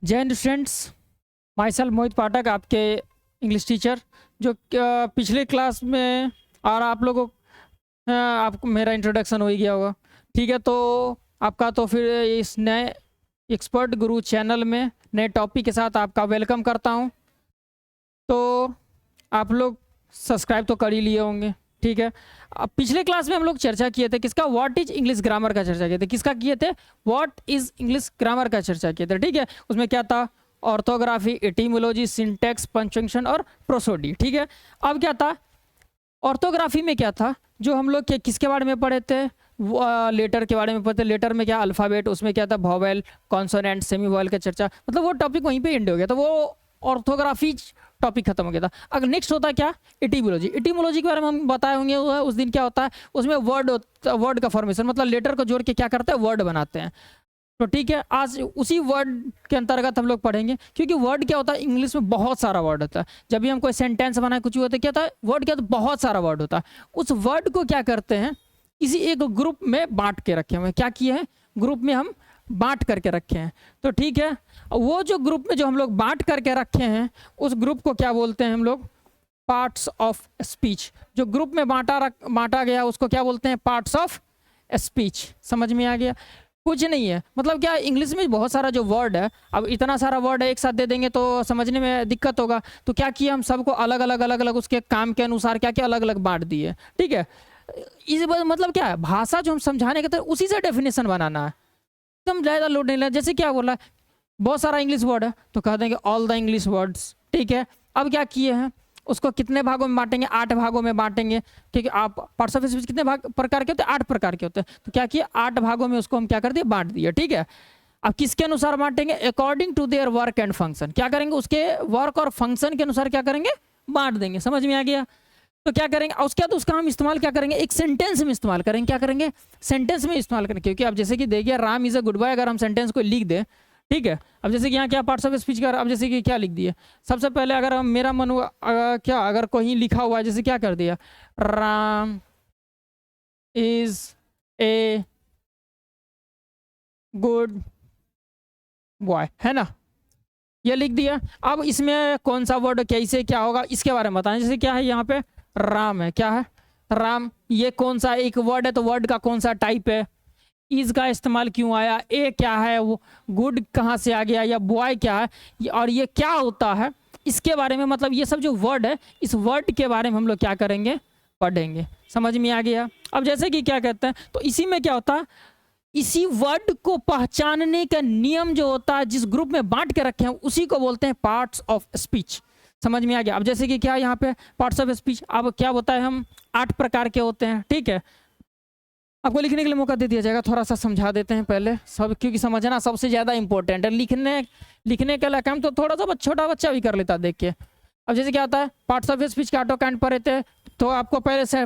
जय Hind students. My self मोहित पाठक, आपके English teacher, जो पिछले क्लास में और आप लोगों आपको मेरा इंट्रोडक्शन हो ही गया होगा। ठीक है, तो आपका तो फिर इस नए एक्सपर्ट गुरु चैनल में नए टॉपिक के साथ आपका वेलकम करता हूं। तो आप लोग सब्सक्राइब तो कर ही लिए होंगे। ठीक है, अब पिछले क्लास में हम लोग चर्चा किए थे किसका, व्हाट इज इंग्लिश ग्रामर का चर्चा किए थे। किसका किए थे? व्हाट इज इंग्लिश ग्रामर का चर्चा किए थे। ठीक है, उसमें क्या था? ऑर्थोग्राफी, एटिमोलॉजी, सिंटैक्स, पंक्चुएशन और प्रोसोडी। ठीक है, अब क्या था? ऑर्थोग्राफी में क्या था जो हम लोग किसके बारे में पढ़े थे? लेटर के बारे में पढ़े थे। लेटर में क्या? अल्फ़ाबेट, उसमें क्या था? वॉवेल, कॉन्सोनेंट, सेमी वॉवेल का चर्चा, मतलब वो टॉपिक वहीं पे एंड हो गया था। वो ऑर्थोग्राफी टॉपिक खत्म हो गया था। अगर नेक्स्ट होता है क्या? एटिमोलॉजी। एटिमोलॉजी के बारे में हम बताए होंगे उस दिन। क्या होता है उसमें? वर्ड का फॉर्मेशन, मतलब लेटर को जोड़ के क्या करते हैं? वर्ड बनाते हैं। तो ठीक है, आज उसी वर्ड के अंतर्गत हम लोग पढ़ेंगे, क्योंकि वर्ड क्या होता है, इंग्लिश में बहुत सारा वर्ड होता है। जब भी हम कोई सेंटेंस बनाए, कुछ भी होता है, क्या होता है? वर्ड क्या होता है? बहुत सारा वर्ड होता है। उस वर्ड को क्या करते हैं, किसी एक ग्रुप में बांट के रखे हुए हैं। क्या किए हैं? ग्रुप में हम बांट करके रखे हैं। तो ठीक है, वो जो ग्रुप में जो हम लोग बांट करके रखे हैं, उस ग्रुप को क्या बोलते हैं हम लोग? Parts of speech. जो ग्रुप में बांटा गया उसको क्या बोलते हैं? Parts of speech. समझ में आ गया? कुछ नहीं है, मतलब क्या, इंग्लिश में बहुत सारा जो वर्ड है, अब इतना सारा वर्ड है एक साथ दे देंगे तो समझने में दिक्कत होगा। तो क्या किया, हम सबको अलग अलग उसके काम के अनुसार क्या क्या अलग अलग बांट दिए। ठीक है, इस मतलब क्या है, भाषा जो हम समझाने के उसी से डेफिनेशन बनाना है, एकदम ज़्यादा लोड नहीं लेना। जैसे क्या बोला, बहुत सारा इंग्लिश वर्ड है तो कह देंगे ऑल द इंग्लिश वर्ड्स। ठीक है, अब क्या किए हैं, उसको कितने भागों में बांटेंगे? 8 भागों में बांटेंगे, क्योंकि आप पार्ट्स ऑफ स्पीच कितने भाग प्रकार के होते हैं? 8 प्रकार के होते हैं। तो क्या किए, 8 भागों में उसको हम क्या कर दिए? बांट दिए। ठीक है, अब किसके अनुसार बांटेंगे? According to their work and function. क्या करेंगे? उसके वर्क और फंक्शन के अनुसार क्या करेंगे? बांट देंगे। समझ में आ गया? तो क्या करेंगे उसके बाद? उसका हम इस्तेमाल क्या करेंगे? एक सेंटेंस में इस्तेमाल करेंगे। क्या करेंगे? सेंटेंस में इस्तेमाल करेंगे। क्योंकि अब जैसे कि देखिए, Ram is a good boy, अगर हम सेंटेंस को लिख दें, ठीक है, अब जैसे कि यहाँ क्या पार्ट्स ऑफ स्पीच का, अब जैसे कि क्या लिख दिए, सबसे पहले अगर हम, मेरा मन हुआ क्या, अगर कहीं लिखा हुआ है, जैसे क्या कर दिया, Ram is a good boy, है ना, ये लिख दिया। अब इसमें कौन सा वर्ड कैसे क्या होगा इसके बारे में बताएं। जैसे क्या है, यहाँ पे राम है, क्या है? राम, ये कौन सा एक वर्ड है, तो वर्ड का कौन सा टाइप है, इज का इस्तेमाल क्यों आया, ए क्या है, वो गुड कहाँ से आ गया, या बॉय क्या है, और ये क्या होता है, इसके बारे में, मतलब ये सब जो वर्ड है, इस वर्ड के बारे में हम लोग क्या करेंगे? पढ़ेंगे। समझ में आ गया? अब जैसे कि क्या कहते हैं, तो इसी में क्या होता है, इसी वर्ड को पहचानने का नियम जो होता है, जिस ग्रुप में बांट के रखे हैं, उसी को बोलते हैं पार्ट्स ऑफ स्पीच। समझ में आ गया? अब जैसे कि क्या, यहाँ पे पार्ट्स ऑफ स्पीच, अब क्या होता है, हम 8 प्रकार के होते हैं। ठीक है, आपको लिखने के लिए मौका दे दिया जाएगा, थोड़ा सा समझा देते हैं पहले सब, क्योंकि समझना सबसे ज़्यादा इंपॉर्टेंट है। लिखने का काम तो थोड़ा सा छोटा बच्चा भी कर लेता देख के। अब जैसे क्या आता है, पार्ट्स ऑफ स्पीच के ऑटो काइंड पढ़े थे, तो आपको पहले से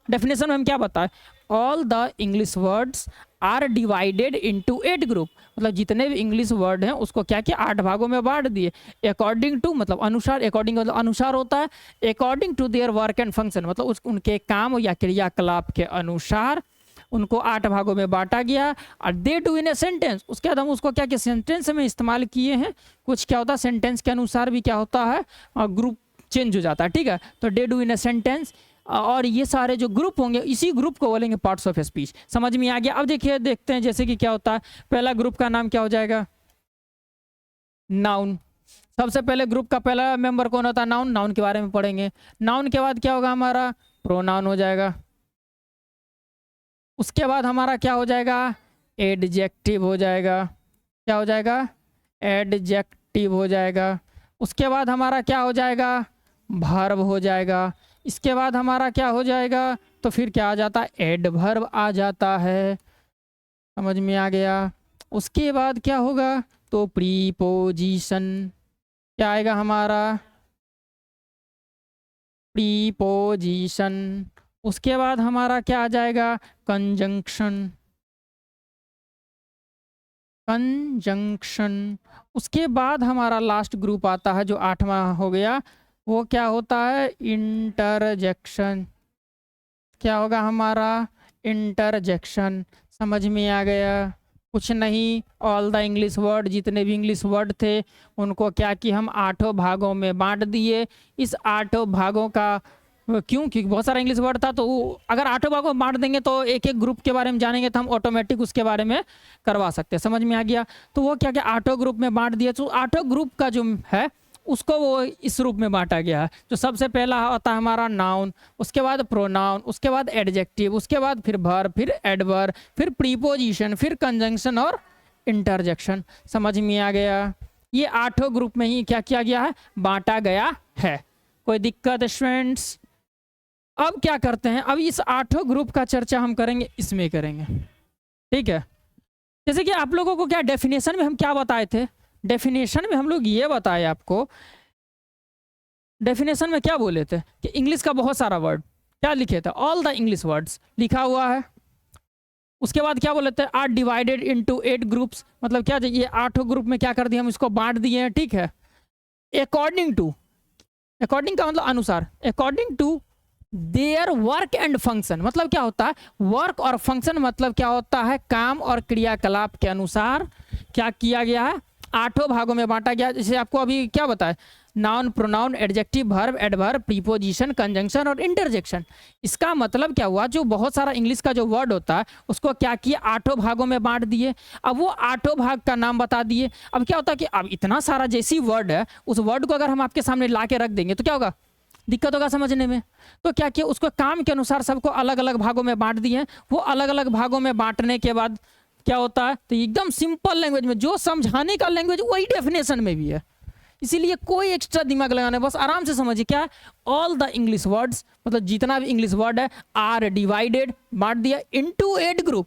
डेफिनेशन में हम क्या बताए, all the English words are divided into 8 group. मतलब जितने भी इंग्लिश वर्ड हैं उसको क्या किया? 8 भागों में बांट दिए। अकॉर्डिंग टू, मतलब अनुसार, अकॉर्डिंग मतलब अनुसार होता है, according to their work and function, मतलब उनके काम या क्रियाकलाप के अनुसार उनको 8 भागों में बांटा गया। और they do in a sentence, उसके बाद हम उसको क्या किया? सेंटेंस में इस्तेमाल किए हैं। कुछ क्या होता है, सेंटेंस के अनुसार भी क्या होता है, ग्रुप चेंज हो जाता है। ठीक है, तो day do in a sentence, और ये सारे जो ग्रुप होंगे, इसी ग्रुप को बोलेंगे पार्ट्स ऑफ स्पीच। समझ में आ गया? अब देखिए, देखते हैं जैसे कि क्या होता है, पहला ग्रुप का नाम क्या हो जाएगा? नाउन। सबसे पहले ग्रुप का पहला मेंबर कौन होता है? नाउन। नाउन के बारे में पढ़ेंगे। नाउन के बाद क्या होगा हमारा? प्रोनाउन हो जाएगा। उसके बाद हमारा क्या हो जाएगा? एडजेक्टिव हो जाएगा। क्या हो जाएगा? एडजेक्टिव हो जाएगा। उसके बाद हमारा क्या हो जाएगा? वर्ब हो जाएगा। इसके बाद हमारा क्या हो जाएगा? तो फिर क्या आ जाता है? एडवर्ब आ जाता है। समझ में आ गया? उसके बाद क्या होगा? तो प्रीपोजिशन। क्या आएगा हमारा? प्रीपोजिशन। उसके बाद हमारा क्या आ जाएगा? कंजंक्शन। कंजंक्शन। उसके बाद हमारा लास्ट ग्रुप आता है जो 8वां हो गया, वो क्या होता है? इंटरजेक्शन। क्या होगा हमारा? इंटरजेक्शन। समझ में आ गया? कुछ नहीं, ऑल द इंग्लिश वर्ड, जितने भी इंग्लिश वर्ड थे उनको क्या कि हम 8 भागों में बांट दिए। इस 8 भागों का क्यों, क्योंकि बहुत सारा इंग्लिश वर्ड था, तो अगर 8 भागों में बांट देंगे तो एक एक ग्रुप के बारे में जानेंगे तो हम ऑटोमेटिक उसके बारे में करवा सकते हैं। समझ में आ गया? तो वो क्या क्या 8 ग्रुप में बांट दिया। तो 8 ग्रुप का जो है उसको वो इस रूप में बांटा गया है। जो सबसे पहला होता है हमारा नाउन, उसके बाद प्रोनाउन, उसके बाद एडजेक्टिव, उसके बाद फिर वर्ब, फिर एडवर्ब, फिर प्रीपोजिशन, फिर कंजंक्शन और इंटरजेक्शन। समझ में आ गया? ये 8 ग्रुप में ही क्या किया गया है, बांटा गया है। कोई दिक्कत स्टूडेंट्स? अब क्या करते हैं, अब इस 8 ग्रुप का चर्चा हम करेंगे, इसमें करेंगे, ठीक है। जैसे कि आप लोगों को क्या डेफिनेशन में हम क्या बताए थे, डेफिनेशन में हम लोग ये बताए आपको, डेफिनेशन में क्या बोले थे कि इंग्लिश का बहुत सारा वर्ड, क्या लिखे थे, ऑल द इंग्लिश वर्ड्स लिखा हुआ है। उसके बाद क्या बोले थे, आर डिवाइडेड इनटू 8 ग्रुप्स, मतलब क्या ये 8 ग्रुप में क्या कर दिया, हम इसको बांट दिए हैं, ठीक है। अकॉर्डिंग टू, अकॉर्डिंग का मतलब अनुसार, according to their work and function, मतलब क्या होता है, वर्क और फंक्शन मतलब क्या होता है, काम और क्रियाकलाप के अनुसार क्या किया गया है, 8 भागों में बांटा गया। जैसे आपको अभी क्या बताया, noun, pronoun, adjective, verb, adverb, preposition, conjunction और इंटरजेक्शन। इसका मतलब क्या हुआ, जो बहुत सारा इंग्लिश का जो वर्ड होता है उसको क्या किया, 8 भागों में बांट दिए। अब वो 8 भाग का नाम बता दिए। अब क्या होता है कि अब इतना सारा जैसी वर्ड है, उस वर्ड को अगर हम आपके सामने ला के रख देंगे तो क्या होगा, दिक्कत होगा समझने में। तो क्या किया, उसको काम के अनुसार सबको अलग अलग भागों में बांट दिए। वो अलग अलग भागों में बांटने के बाद क्या होता है, तो एकदम सिंपल लैंग्वेज में जो समझाने का लैंग्वेज वही डेफिनेशन में भी है, इसीलिए कोई एक्स्ट्रा दिमाग लगाने, बस आराम से समझिए। क्या है, ऑल द इंग्लिश वर्ड्स, मतलब जितना भी इंग्लिश वर्ड है, आर डिवाइडेड, बांट दिया, इनटू 8 ग्रुप।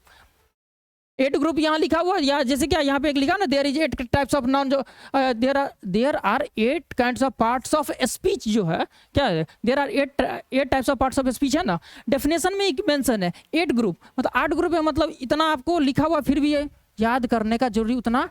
8 ग्रुप यहाँ लिखा हुआ, या जैसे क्या यहाँ पे एक लिखा ना, there is 8 types of noun, जो there are 8 kinds of parts of speech, जो है क्या है, there are 8 types of parts of speech है ना, डेफिनेशन में एक मेंशन है 8 ग्रुप, मतलब 8 ग्रुप है, मतलब इतना आपको लिखा हुआ फिर भी है, याद करने का जरूरी उतना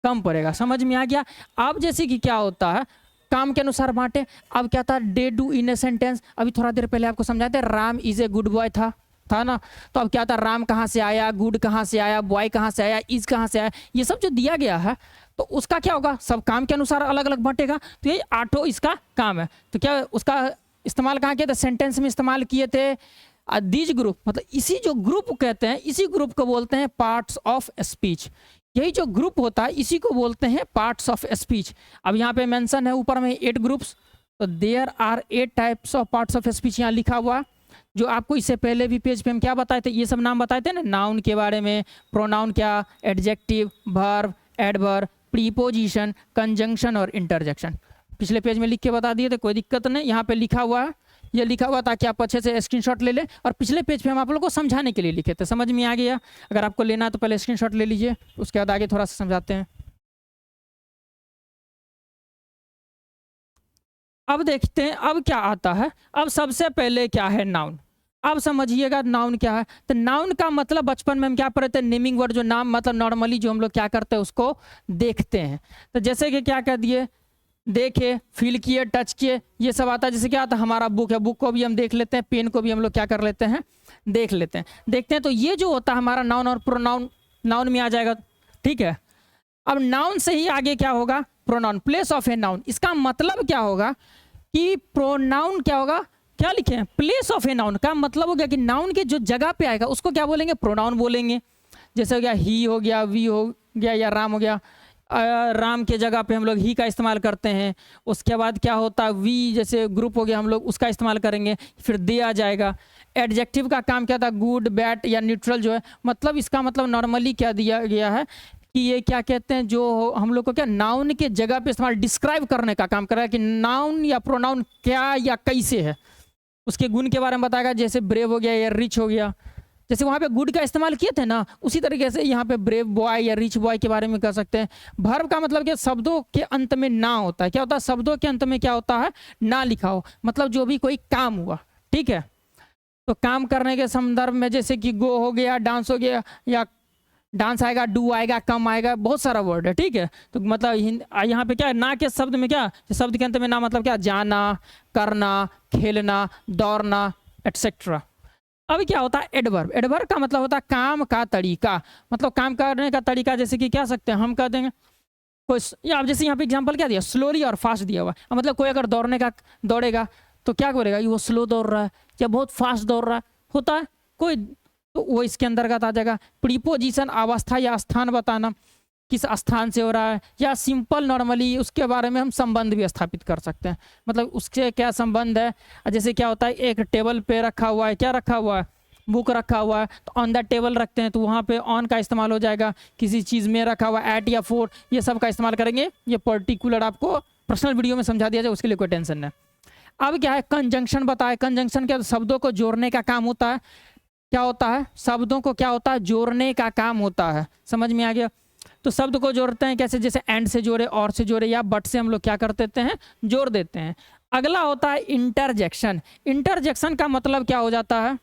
कम पड़ेगा। समझ में आ गया? अब जैसे कि क्या होता है, काम के अनुसार बांटे। अब क्या था, day do in a sentence, अभी थोड़ा देर पहले आपको समझाते, Ram is a good boy था ना। तो अब क्या था, राम कहाँ से आया, गुड कहाँ से आया, बॉय कहाँ से आया, इज कहाँ से आया, ये सब जो दिया गया है तो उसका क्या होगा, सब काम के अनुसार अलग अलग बांटेगा। तो ये 8 इसका काम है। तो क्या उसका इस्तेमाल कहाँ किया था, सेंटेंस में इस्तेमाल किए थे। दीज ग्रुप, मतलब इसी जो ग्रुप कहते हैं, इसी ग्रुप को बोलते हैं पार्ट्स ऑफ स्पीच। यही जो ग्रुप होता है इसी को बोलते हैं पार्ट्स ऑफ स्पीच। अब यहाँ पे मेंशन है ऊपर में 8 ग्रुप्स, तो there are 8 types of parts of speech यहाँ लिखा हुआ। जो आपको इससे पहले भी पेज पे हम क्या बताए थे, ये सब नाम बताए थे ना, नाउन के बारे में, प्रोनाउन क्या, adjective, verb, adverb, preposition, conjunction और इंटरजेक्शन, पिछले पेज में लिख के बता दिए थे, कोई दिक्कत नहीं। यहाँ पे लिखा हुआ है, ये लिखा हुआ ताकि आप अच्छे से स्क्रीनशॉट ले लें, और पिछले पेज पे हम आप लोगों को समझाने के लिए लिखे थे। समझ में आ गया? अगर आपको लेना है तो पहले स्क्रीनशॉट ले लीजिए, उसके बाद आगे थोड़ा सा समझाते हैं। अब देखते हैं अब क्या आता है। अब सबसे पहले क्या है, नाउन। अब समझिएगा नाउन क्या है। तो नाउन का मतलब बचपन में हम क्या पढ़े थे, नेमिंग वर्ड, जो नाम मतलब नॉर्मली जो हम लोग क्या करते हैं उसको देखते हैं। तो जैसे कि क्या कह दिए, देखे, फील किए, टच किए, ये सब आता है। जैसे क्या आता है, हमारा बुक है, बुक को भी हम देख लेते हैं, पेन को भी हम लोग क्या कर लेते हैं, देख लेते हैं, देखते हैं। तो ये जो होता है हमारा नाउन और प्रोनाउन, नाउन में आ जाएगा, ठीक है। अब नाउन से ही आगे क्या होगा, pronoun, place of a noun. इसका मतलब क्या होगा कि प्रोनाउन क्या होगा, क्या लिखे हैं, प्लेस ऑफ ए नाउन का मतलब हो गया कि नाउन के जो जगह पे आएगा उसको क्या बोलेंगे, प्रोनाउन बोलेंगे। जैसे हो गया ही, हो गया वी, हो गया या राम हो गया, राम के जगह पे हम लोग ही का इस्तेमाल करते हैं। उसके बाद क्या होता है, वी जैसे ग्रुप हो गया, हम लोग उसका इस्तेमाल करेंगे, फिर दे आ जाएगा। एडजेक्टिव का काम क्या था, गुड, बैड या न्यूट्रल जो है, मतलब इसका मतलब नॉर्मली क्या दिया गया है कि ये क्या कहते हैं, जो हम लोग को क्या नाउन के जगह पे इस्तेमाल, डिस्क्राइब करने का काम कर रहा है कि नाउन या प्रोनाउन क्या या कैसे है, उसके गुण के बारे में बताएगा। जैसे ब्रेव हो गया या रिच हो गया, जैसे वहाँ पे गुड का इस्तेमाल किए थे ना, उसी तरीके से यहाँ पे ब्रेव बॉय या रिच बॉय के बारे में कर सकते हैं। वर्ब का मतलब क्या, शब्दों के अंत में ना होता है। क्या होता है, शब्दों के अंत में क्या होता है, ना लिखा हो, मतलब जो भी कोई काम हुआ, ठीक है। तो काम करने के संदर्भ में जैसे कि गो हो गया, डांस हो गया, या डांस आएगा, डू आएगा, कम आएगा, बहुत सारा वर्ड है, ठीक है। तो मतलब यहाँ पे क्या है, ना के शब्द में क्या, शब्द के अंत में ना मतलब क्या, जाना, करना, खेलना, दौड़ना, एटसेट्रा। अब क्या होता है एडवर्ब। एडवर्ब का मतलब होता है काम का तरीका, मतलब काम करने का तरीका। जैसे कि क्या सकते हैं हम कह देंगे कोई या अब जैसे यहाँ पे एग्जांपल क्या दिया, स्लोली और फास्ट दिया हुआ। अब मतलब कोई अगर दौड़ेगा तो क्या करेगा, वो स्लो दौड़ रहा है या बहुत फास्ट दौड़ रहा है होता है कोई, तो वो इसके अंतर्गत आ जाएगा। प्रीपोजिशन अवस्था या स्थान बताना, किस स्थान से हो रहा है, या सिंपल नॉर्मली उसके बारे में हम संबंध भी स्थापित कर सकते हैं, मतलब उसके क्या संबंध है। जैसे क्या होता है एक टेबल पे रखा हुआ है, क्या रखा हुआ है, बुक रखा हुआ है, तो ऑन द टेबल रखते हैं तो वहाँ पे ऑन का इस्तेमाल हो जाएगा। किसी चीज़ में रखा हुआ एट या फोर, ये सब का इस्तेमाल करेंगे। ये पर्टिकुलर आपको पर्सनल वीडियो में समझा दिया जाए, उसके लिए कोई टेंशन नहीं। अब क्या है कंजंक्शन बताए। कंजंक्शन क्या, शब्दों को जोड़ने का काम होता है। क्या होता है, शब्दों को क्या होता है, जोड़ने का काम होता है। समझ में आ गया। तो शब्द को जोड़ते हैं कैसे, जैसे एंड से जोड़े, और से जोड़े, या बट से हम लोग क्या कर देते हैं, जोड़ देते हैं। अगला होता है इंटरजेक्शन। इंटरजेक्शन का मतलब क्या हो जाता है,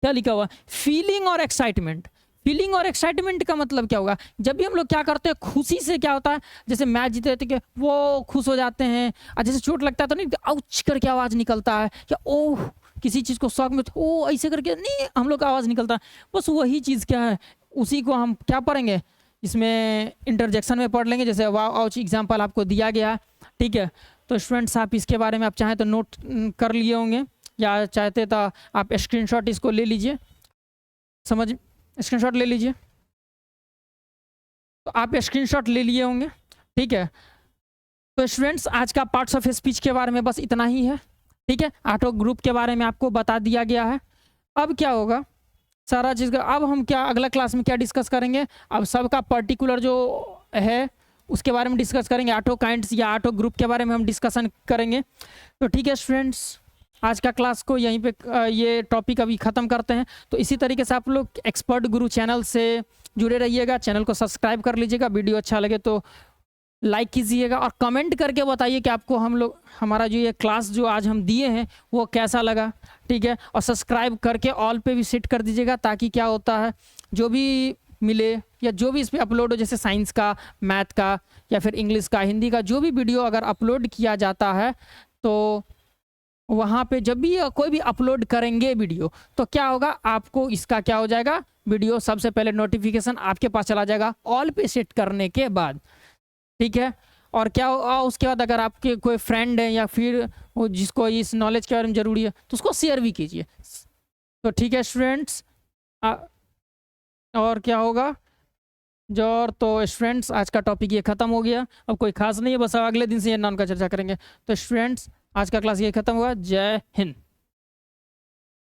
क्या लिखा हुआ, फीलिंग और एक्साइटमेंट। फीलिंग और एक्साइटमेंट का मतलब क्या होगा, जब भी हम लोग क्या करते हैं खुशी से, क्या होता है जैसे मैच जीते थे कि वो खुश हो जाते हैं, और जैसे चोट लगता है तो नहीं आउच करके आवाज़ निकलता है, या ओह किसी चीज़ को शौक में ओ ऐसे करके नहीं हम लोग का आवाज़ निकलता है। बस वही चीज़ क्या है, उसी को हम क्या पढ़ेंगे इसमें इंटरजेक्शन में पढ़ लेंगे। जैसे वाह आउच एग्जाम्पल आपको दिया गया, ठीक है। तो स्टूडेंट्स आप इसके बारे में आप चाहें तो नोट कर लिए होंगे, या चाहते तो आप स्क्रीनशॉट इसको ले लीजिए, समझ स्क्रीनशॉट ले लीजिए। तो आप स्क्रीनशॉट ले लिए होंगे, ठीक है। तो स्टूडेंट्स आज का पार्ट्स ऑफ स्पीच के बारे में बस इतना ही है, ठीक है। ऑटो ग्रुप के बारे में आपको बता दिया गया है। अब क्या होगा सारा चीज़ का, अब हम क्या अगला क्लास में क्या डिस्कस करेंगे, अब सबका पर्टिकुलर जो है उसके बारे में डिस्कस करेंगे। ऑटो काइंड्स या ऑटो ग्रुप के बारे में हम डिस्कशन करेंगे। तो ठीक है स्टूडेंट्स, आज का क्लास को यहीं पे ये टॉपिक अभी ख़त्म करते हैं। तो इसी तरीके से आप लोग एक्सपर्ट गुरु चैनल से जुड़े रहिएगा, चैनल को सब्सक्राइब कर लीजिएगा, वीडियो अच्छा लगे तो लाइक कीजिएगा, और कमेंट करके बताइए कि आपको हमारा जो ये क्लास जो आज हम दिए हैं वो कैसा लगा, ठीक है। और सब्सक्राइब करके ऑल पे भी सेट कर दीजिएगा, ताकि क्या होता है जो भी मिले या जो भी इस पर अपलोड हो, जैसे साइंस का, मैथ का, या फिर इंग्लिश का, हिंदी का, जो भी वीडियो अगर अपलोड किया जाता है तो वहाँ पे जब भी कोई भी अपलोड करेंगे वीडियो, तो क्या होगा आपको इसका क्या हो जाएगा, वीडियो सबसे पहले नोटिफिकेशन आपके पास चला जाएगा ऑल पे सेट करने के बाद, ठीक है। और क्या उसके बाद अगर आपके कोई फ्रेंड है या फिर वो जिसको इस नॉलेज के बारे में ज़रूरी है तो उसको शेयर भी कीजिए। तो ठीक है स्टूडेंट्स, और क्या होगा जो, और तो स्टूडेंट्स आज का टॉपिक ये ख़त्म हो गया। अब कोई खास नहीं है, बस अगले दिन से ये नाम का चर्चा करेंगे। तो स्टूडेंट्स आज का क्लास ये ख़त्म हुआ। जय हिंद।